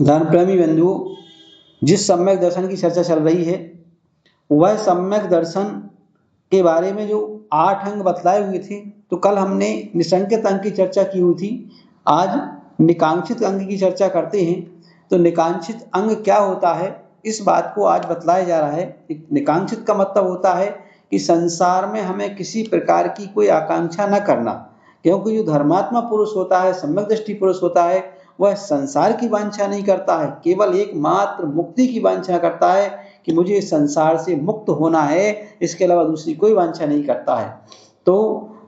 धर्म प्रेमी बंधुओं, जिस सम्यक दर्शन की चर्चा चल रही है वह सम्यक दर्शन के बारे में जो 8 अंग बतलाए हुए थे, तो कल हमने निसंकेत अंग की चर्चा की हुई थी। आज निकांक्षित अंग की चर्चा करते हैं। तो निकांक्षित अंग क्या होता है, इस बात को आज बतलाया जा रहा है। निकांक्षित का मतलब होता है कि संसार में हमें किसी प्रकार की कोई आकांक्षा न करना, क्योंकि जो धर्मात्मा पुरुष होता है, सम्यक दृष्टि पुरुष होता है, वह संसार की वांछा नहीं करता है, केवल एकमात्र मुक्ति की वांछा करता है कि मुझे इस संसार से मुक्त होना है, इसके अलावा दूसरी कोई वांछा नहीं करता है। तो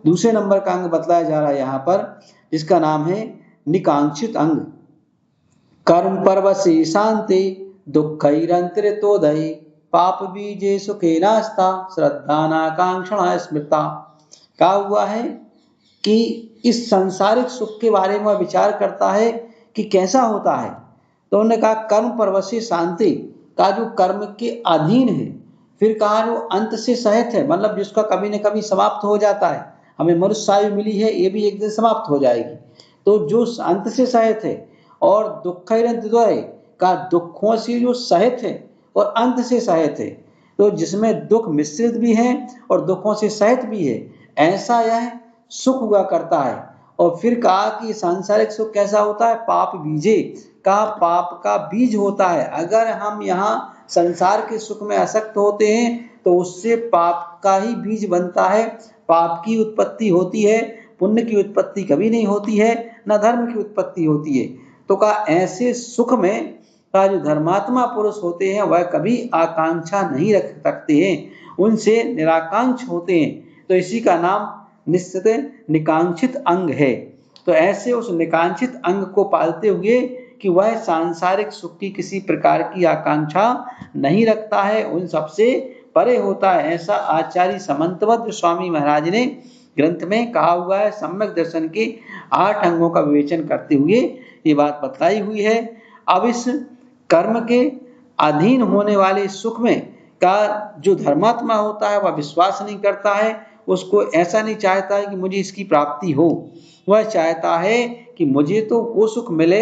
दूसरे नंबर का अंग बतलाया जा रहा है यहाँ पर, जिसका नाम है निकांक्षित अंग। कर्म परवशे शांति दुःखैरन्तरितोदये पाप बीजे सुखेनास्ता श्रद्धानाकांक्षणा स्मृता। क्या हुआ है कि इस सांसारिक सुख के बारे में विचार करता है कि कैसा होता है। तो उन्होंने कहा कर्म परवशी शांति का जो कर्म के अधीन है, फिर कहा जो अंत से सहित है, मतलब जिसका कभी न कभी समाप्त हो जाता है। हमें मनुष्य आयु मिली है, ये भी एक दिन समाप्त हो जाएगी। तो जो अंत से सहित है, और दुःखैरन्तरितोदये का दुखों से जो सहित है और अंत से सहित है, तो जिसमें दुख मिश्रित भी है और दुखों से सहित भी है, ऐसा यह सुख हुआ करता है। और फिर कहा कि सांसारिक सुख कैसा होता है, पाप बीजे का, पाप का बीज होता है। अगर हम यहाँ संसार के सुख में आसक्त होते हैं तो उससे पाप का ही बीज बनता है, पाप की उत्पत्ति होती है, पुण्य की उत्पत्ति कभी नहीं होती है, न धर्म की उत्पत्ति होती है। तो कहा ऐसे सुख में का जो धर्मात्मा पुरुष होते हैं वह कभी आकांक्षा नहीं रख सकते हैं, उनसे निराकांक्ष होते हैं। तो इसी का नाम निश्चित निकांक्षित अंग है। तो ऐसे उस निकांक्षित अंग को पालते हुए कि वह सांसारिक सुख की किसी प्रकार की आकांक्षा नहीं रखता है, उन सबसे परे होता है, ऐसा आचार्य समंतभद्र स्वामी महाराज ने ग्रंथ में कहा हुआ है। सम्यक दर्शन के 8 अंगों का विवेचन करते हुए ये बात बतलाई हुई है। अब इस कर्म के अधीन होने वाले सुख में का जो धर्मात्मा होता है वह विश्वास नहीं करता है, उसको ऐसा नहीं चाहता है कि मुझे इसकी प्राप्ति हो, वह चाहता है कि मुझे तो वो सुख मिले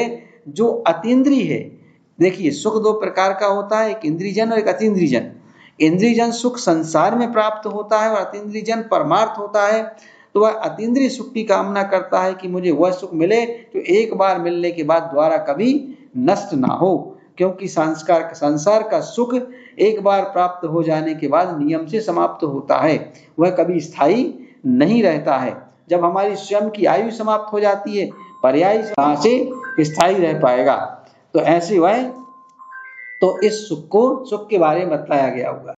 जो अतीन्द्रिय है। देखिए, सुख 2 प्रकार का होता है, एक इंद्रियजन और एक अतीन्द्रियजन। इंद्रियजन सुख संसार में प्राप्त होता है और अतीन्द्रियजन परमार्थ होता है। तो वह अतीन्द्रिय सुख की कामना करता है कि मुझे वह सुख मिले जो एक बार मिलने के बाद द्वारा कभी नष्ट ना हो, क्योंकि संसार का सुख एक बार प्राप्त हो जाने के बाद नियम से समाप्त होता है, वह कभी स्थायी नहीं रहता है। जब हमारी स्वयं की आयु समाप्त हो जाती है, पर्याय कहाँ से स्थायी रह पाएगा। तो ऐसे वह, तो इस सुख के बारे में बताया गया हुआ।